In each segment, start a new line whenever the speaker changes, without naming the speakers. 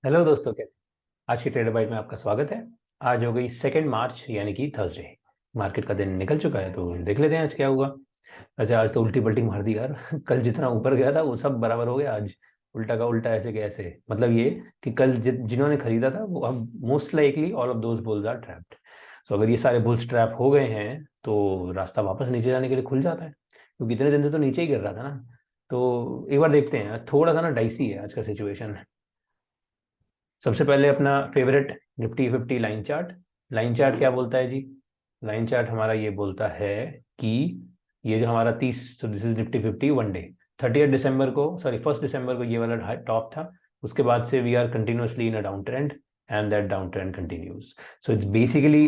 Hello दोस्तों, क्या आज की ट्रेडर बाइट में आपका स्वागत है। आज हो गई 2 मार्च यानी कि थर्सडे। मार्केट का दिन निकल चुका है तो देख लेते हैं आज क्या हुआ। वैसे आज तो उल्टी पल्टी मार दी यार। कल जितना ऊपर गया था वो सब बराबर हो गया, आज उल्टा का उल्टा ऐसे के ऐसे। मतलब ये कि कल जिन्होंने खरीदा था वो अब most likely all of those bulls are trapped. तो अगर ये सारे बुल्स ट्रैप हो गए हैं तो रास्ता वापस नीचे जाने के लिए खुल जाता है, क्योंकि इतने दिन से तो नीचे ही गिर रहा था ना। तो एक बार देखते हैं, थोड़ा सा ना डाइसी है आज का सिचुएशन। सबसे पहले अपना favourite Nifty 50 line chart. Line chart क्या बोलता है जी? लाइन चार्ट हमारा ये बोलता है कि ये जो हमारा 30, तो दिस इज निफ्टी 50 1 डे। 30 दिसंबर को, सॉरी 1 दिसंबर को ये वाला टॉप था। उसके बाद से we are continuously in a down trend and that down trend continues. So it's basically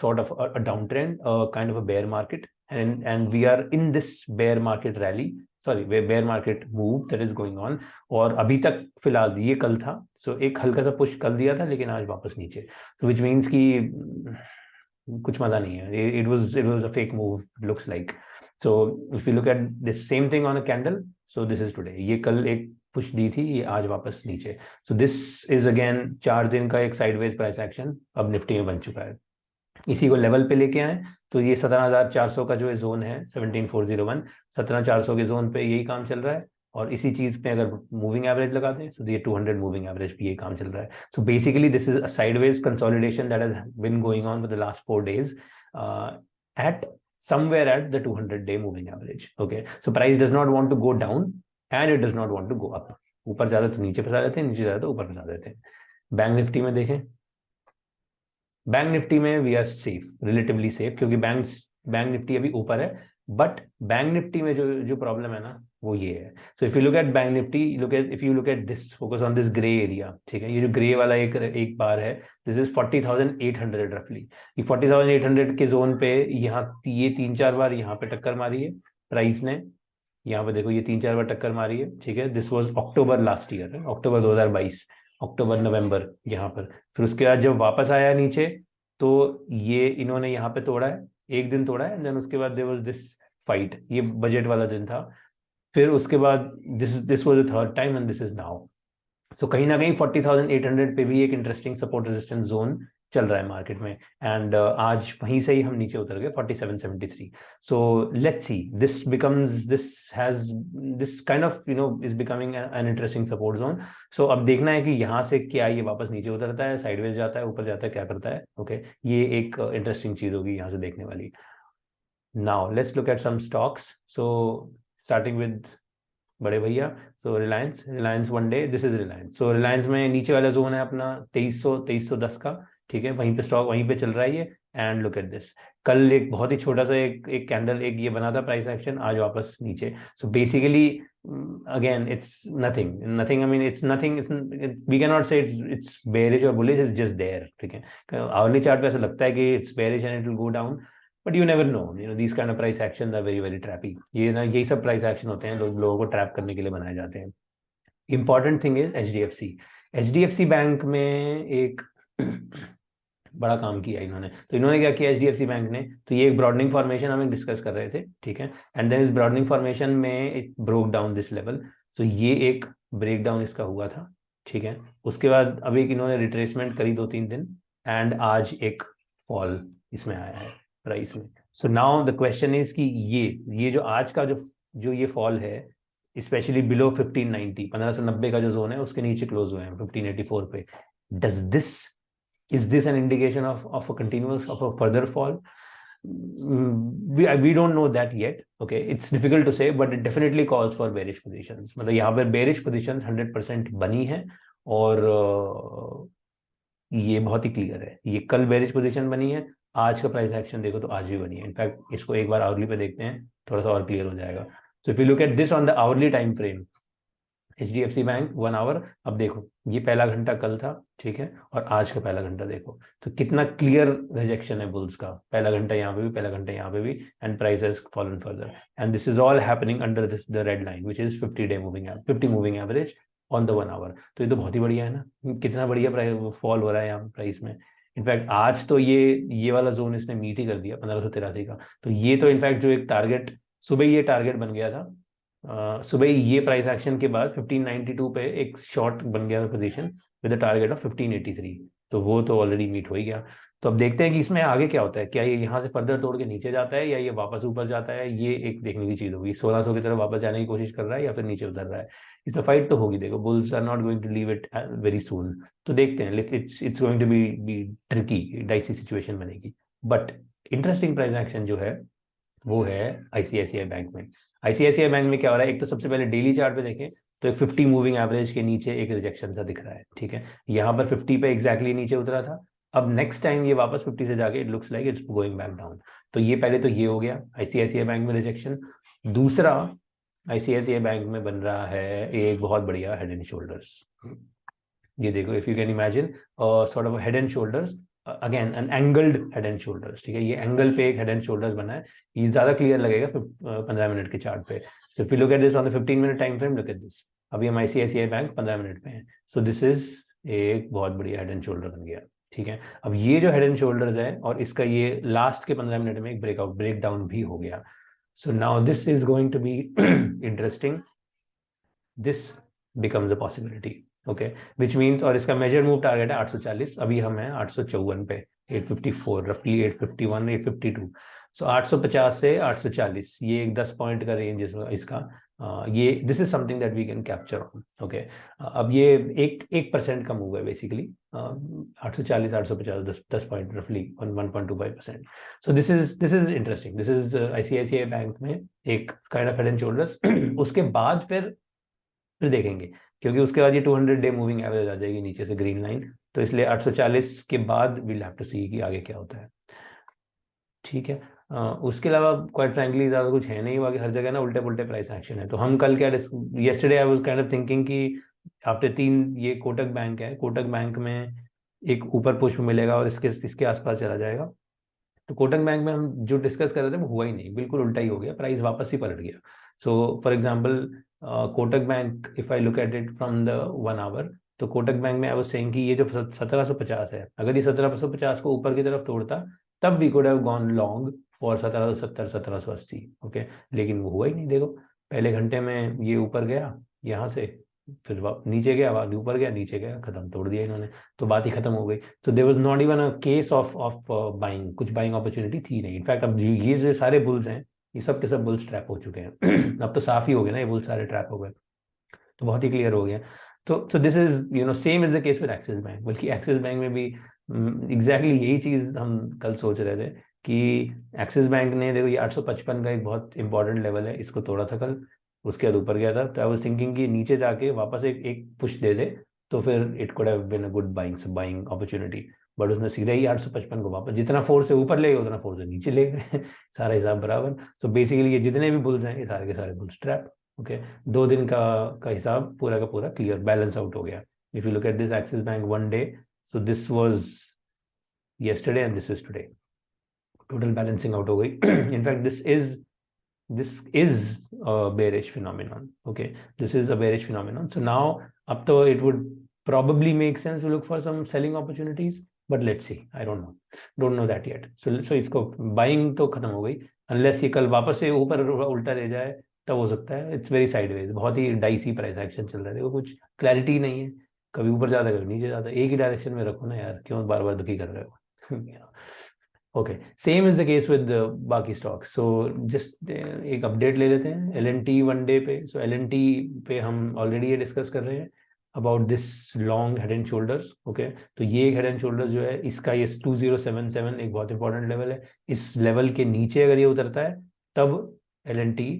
sort of a downtrend, kind of a bear market, and we are in this bear market rally, sorry, bear market move that is going on। और अभी तक फिलहाल ये कल था, सो एक हल्का सा पुश कल दिया था लेकिन आज वापस नीचे। तो विच मीन्स कि कुछ मजा नहीं है। It was a fake move looks like. So if you look at this same thing on a candle, so this is today. ये कल एक पुश दी थी, ये आज वापस नीचे। सो दिस इज अगेन 4 दिन का एक साइडवेज प्राइस एक्शन अब निफ्टी में बन चुका है। इसी को लेवल पे लेके आए तो ये 17,400 का जो जोन है, 17,401, 17,400 के जोन पे यही काम चल रहा है। और इसी चीज पे अगर मूविंग एवरेज लगाते हैं तो ये 200 मूविंग एवरेज पे ये काम चल रहा है। So basically this is a sideways consolidation that has been going on for the last 4 days at somewhere at the 200-day moving average। Okay, so price does not want to go down and it does not want to go up। ऊपर ज्यादा तो नीचे फंसा देते हैं, नीचे ज्यादा तो ऊपर फंसा देते हैं। बैंक निफ्टी में देखें, बैंक निफ्टी में we are safe, relatively safe, क्योंकि बैंक निफ्टी अभी ऊपर है। बट बैंक निफ्टी में जो जो प्रॉब्लम है ना, वो ये है। सो if you look at bank Nifty, if you look at this, focus on this grey area, ठीक है। ये जो ग्रे वाला एक एक बार है, दिस इज 40,800 रफली। ये 40,800 के जोन पे यहाँ ये 3-4 बार यहाँ पे टक्कर मारी है प्राइस ने। यहाँ पे देखो, ये 3-4 बार टक्कर मारी है, ठीक है। This was October last year, October 2022, October November यहाँ पर। फिर उसके बाद जब वापस आया नीचे तो ये इन्होंने यहाँ पे तोड़ा है, एक दिन तोड़ा है, देन उसके बाद देयर वाज दिस फाइट, ये बजट वाला दिन था। फिर उसके बाद this was the third time and this is now. So कहीं ना कहीं 40,800 पे भी एक इंटरेस्टिंग सपोर्ट रेजिस्टेंस जोन चल रहा है मार्केट में। एंड आज वहीं से ही हम नीचे उतर गए 4773। So let's see, this kind of is becoming an interesting support zone. So अब देखना है कि यहाँ से क्या ये वापस नीचे उतरता है, साइडवेज जाता है, ऊपर जाता है, क्या करता है। ओके, ये एक इंटरेस्टिंग चीज होगी यहाँ से देखने वाली। Now let's look at some stocks. So starting with बड़े भैया। So Reliance 1 day, this is Reliance. So Reliance में नीचे वाला जोन है अपना 2310 का, ठीक है। वहीं पे स्टॉक वहीं पे चल रहा है ये। एंड लुक एट दिस, कल एक बहुत ही छोटा सा एक कैंडल एक ये बना था प्राइस एक्शन, आज वापस नीचे। So basically again it's nothing nothing, I mean it's nothing, we can not say it's bearish और बुलिश, इट्स जस्ट देयर, ठीक है। आवरली चार्ट पे ऐसा लगता है कि it's bearish and it will go down, but you never know, these kind of price action are very very trappy. ये ना, यही सब प्राइस एक्शन होते हैं, लोगों को ट्रैप करने के लिए बनाए जाते हैं। Important thing is HDFC. HDFC bank में एक बड़ा काम किया इन्होंने। तो इन्होंने क्या किया एचडीएफसी बैंक ने, तो ये एक ब्रॉडनिंग फॉर्मेशन हम डिस्कस कर रहे थे, ठीक है। एंड देन इस ब्रॉडनिंग फॉर्मेशन में it broke down this level. So ये एक ब्रेक डाउन इसका हुआ था, ठीक है। उसके बाद अब एक इन्होंने रिट्रेसमेंट करी 2-3 दिन, एंड आज एक फॉल इसमें आया है प्राइस में। So now the question is कि ये जो आज का जो जो ये फॉल है, स्पेशली बिलो 1590, 1590 का जो जोन है उसके नीचे क्लोज हुए हैं 1584 पे। Does this, is this an indication of a continuous, of a further fall? We don't know that yet, okay, it's difficult to say, but it definitely calls for bearish positions। मतलब यहाँ पर bearish positions 100% बनी है। और ये बहुत ही clear है, ये कल बेरिश पोजीशन बनी है, आज का प्राइस एक्शन देखो तो आज भी बनी है। इनफैक्ट इसको एक बार आवरली पे देखते हैं, थोड़ा सा और क्लियर हो जाएगा। So if you look at this on the hourly time frame, HDFC bank 1 hour, अब देखो ये पहला घंटा कल था, ठीक है, और आज का पहला घंटा देखो तो कितना क्लियर रिजेक्शन है बुल्स का। पहला घंटा यहाँ पे भी, पहला घंटा यहाँ पे भी, and price has fallen further, and this is all happening under this the red line which is 50 moving average on the 1 hour. तो ये तो बहुत ही बढ़िया है ना, कितना बढ़िया फॉल हो रहा है यहाँ प्राइस में। इनफैक्ट आज तो ये वाला जोन इसने मीट ही कर दिया 1583 का। तो ये तो इनफैक्ट जो एक टारगेट, सुबह ये टारगेट बन गया था सुबह ये प्राइस एक्शन के बाद 1592 पे एक शॉर्ट बन गया position with a target of 1583, तो वो तो ऑलरेडी मीट हो ही गया। तो अब देखते हैं कि इसमें आगे क्या होता है, क्या ये यहाँ से फर्दर तोड़ के नीचे जाता है या ये वापस ऊपर जाता है, ये एक देखने की चीज होगी। 1600 की तरफ वापस जाने की कोशिश कर रहा है या फिर नीचे उतर रहा है, इसमें फाइट तो होगी। देखो bulls are not going to leave it very soon, तो देखते हैं। It's going to be tricky, dicey situation बनेगी। बट इंटरेस्टिंग प्राइस एक्शन जो है वो है आईसीआईसीआई बैंक में। आईसीआईसीआई बैंक में क्या हो रहा है, एक तो सबसे पहले डेली चार्ट पे देखें तो एक 50 मूविंग एवरेज के नीचे एक रिजेक्शन सा दिख रहा है, ठीक है। यहाँ पर 50 पे एग्जैक्टली नीचे उतरा था। अब नेक्स्ट टाइम ये वापस 50 से जाके it looks like it's going back down. तो ये पहले तो ये हो गया आईसीआईसीआई बैंक में रिजेक्शन। दूसरा, आईसीआईसीआई बैंक में बन रहा है एक बहुत बढ़िया हेड एंड शोल्डर्स। ये देखो, if you can imagine sort of head and shoulders, again an angled head and shoulders, ठीक है। ये एंगल पे एक हेड एंड शोल्डर्स बना है, ये ज्यादा क्लियर लगेगा 15 मिनट के चार्ट पे। सो if you look at this on the 15 minute time frame, look at this. अभी हम आईसीआईसीआई बैंक 15 मिनट पे हैं, सो दिस इज एक बहुत बढ़िया हेड एंड शोल्डर बन गया, ठीक है। अब ये जो हेड एंड शोल्डर्स है और इसका ये लास्ट के 15 मिनट में एक ब्रेकआउट ब्रेक डाउन भी हो गया। So now this is going to be interesting, this becomes a possibility, okay, which means, और इसका मेजर मूव टारगेट है 840, अभी हम हैं 854 पे, 854 रफली, 851 852। सो 850 से 840 ये एक 10 पॉइंट का रेंज इसका, ये this is something that we can capture on, okay. अब ये 1% का मूव है बेसिकली, 840 850 10 पॉइंट रफली 1.25%। सो this is interesting, this is ICICI bank में एक kind of head and shoulders. उसके बाद फिर देखेंगे, क्योंकि उसके बाद ये 200 डे मूविंग एवरेज आ जाएगी नीचे से ग्रीन लाइन, तो इसलिए 840 के बाद वील हैव टू सी कि आगे क्या होता है, ठीक है। उसके अलावा क्वाइट फ्रैंकली ज्यादा कुछ है नहीं, बाकी हर जगह ना उल्टे पुल्टे प्राइस एक्शन है। तो हम कल क्या, yesterday I was kind of thinking कि आफ्टर 3 ये कोटक बैंक है, कोटक बैंक में एक ऊपर पुश मिलेगा और इसके इसके आसपास चला जाएगा। तो कोटक बैंक में हम जो डिस्कस कर रहे थे वो हुआ ही नहीं, बिल्कुल उल्टा ही हो गया, प्राइस वापस ही पलट गया। So for example Kotak bank, if I look at it from the 1 hour, तो कोटक बैंक में आई वाज सेइंग कि ये जो 1750 है, अगर ये 1750 को ऊपर की तरफ तोड़ता तब we could have gone long for 1770 1780, ओके। लेकिन वो हुआ ही नहीं। देखो पहले घंटे में ये ऊपर गया यहाँ से, फिर नीचे गया, ऊपर गया, नीचे गया, खत्म, तोड़ दिया इन्होंने, तो बात ही खत्म हो गई। तो there was not even a case of buying, कुछ बाइंग अपॉर्चुनिटी थी नहीं। इनफैक्ट अब ये जो सारे बुल्स हैं, ये सब के सब बुल्स ट्रैप हो चुके हैं। अब तो साफ ही हो गया ना, ये बुल्स सारे ट्रैप हो गए, तो बहुत ही क्लियर हो गया। तो this is same is the case with axis bank, बल्कि एक्सिस बैंक में भी एग्जैक्टली यही चीज हम कल सोच रहे थे कि एक्सिस बैंक ने, देखो ये 855 का एक बहुत इंपॉर्टेंट लेवल है, इसको तोड़ा था कल, उसके बाद ऊपर गया था। तो आई वाज थिंकिंग कि नीचे जाके वापस एक एक पुश दे दे तो फिर it could have been a good buying opportunity. But उसने सीधा ही 855 को वापस, जितना फोर्स से ऊपर ले गए उतना फोर्स से नीचे ले गए। सारा हिसाब बराबर। सो बेसिकली ये जितने भी बुल्स हैं ये सारे के सारे बुल्स ट्रैप, ओके। 2 दिन का हिसाब पूरा का पूरा क्लियर बैलेंस आउट हो गया। If you look at this axis bank 1 day, so this was yesterday and this is today, total balancing out हो गई। In fact this is a bearish phenomenon, okay, this is a bearish phenomenon. So now up to it would probably make sense to look for some selling opportunities, but let's see, I don't know that yet. So इसको buying तो खत्म हो गई, unless ये कल वापस से ऊपर उल्टा ले जाए तब हो सकता है। इट्स वेरी साइडवेज, बहुत ही डाइसी प्राइस एक्शन चल रहा है, देखो कुछ क्लैरिटी नहीं है, कभी ऊपर जाता है कभी नीचे जाता है। एक ही डायरेक्शन में रखो ना यार, क्यों बार बार दुखी कर रहे हो। Okay, same is the case with बाकी स्टॉक्स। सो जस्ट एक अपडेट ले लेते हैं LNT 1 डे पे। सो LNT पे हम ऑलरेडी ये डिस्कस कर रहे हैं about this long head and shoulders, okay. तो ये एक हेड एंड शोल्डर्स जो है इसका, ये 2077 एक बहुत इंपॉर्टेंट लेवल है। इस लेवल के नीचे अगर ये उतरता है तब LNT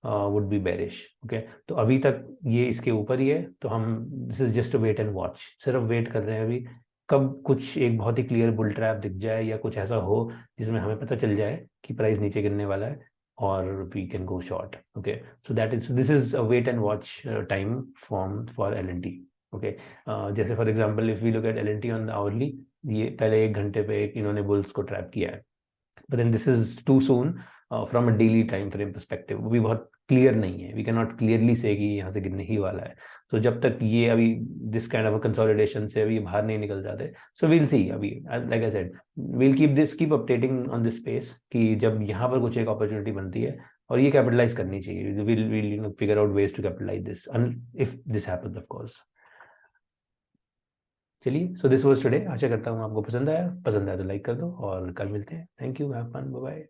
would be bearish, okay. तो अभी तक ये इसके ऊपर ही है, तो हम this is just wait and watch, सिर्फ वेट कर रहे हैं अभी कब कुछ एक बहुत ही क्लियर बुल ट्रैप दिख जाए या कुछ ऐसा हो जिसमें हमें पता चल जाए कि प्राइस नीचे गिरने वाला है और we can go short, okay. So this is a wait and watch time for LNT, okay. जैसे for example if we look at LNT on the hourly, ये पहले 1 घंटे पे एक इन्होंने बुल्स को ट्रैप किया है, but then this is too soon from a daily time frame perspective, वो भी बहुत क्लियर नहीं है। वी कैन नॉट क्लियरली से कि यहाँ से गिरने ही वाला है। सो जब तक ये अभी दिस काइंड ऑफ कंसोलिडेशन से अभी बाहर नहीं निकल जाते, सो वील सी। अभी like I said, we'll keep updating on this space कि जब यहाँ पर कुछ एक अपॉर्चुनिटी बनती है और ये कैपिटलाइज करनी चाहिए. We'll figure out ways to capitalize this if this happens, of course. चलिए, सो दिस वाज टुडे. आशा करता हूँ आपको पसंद आया. पसंद आया तो लाइक कर दो और कल मिलते हैं. Thank you. Have fun. Bye bye.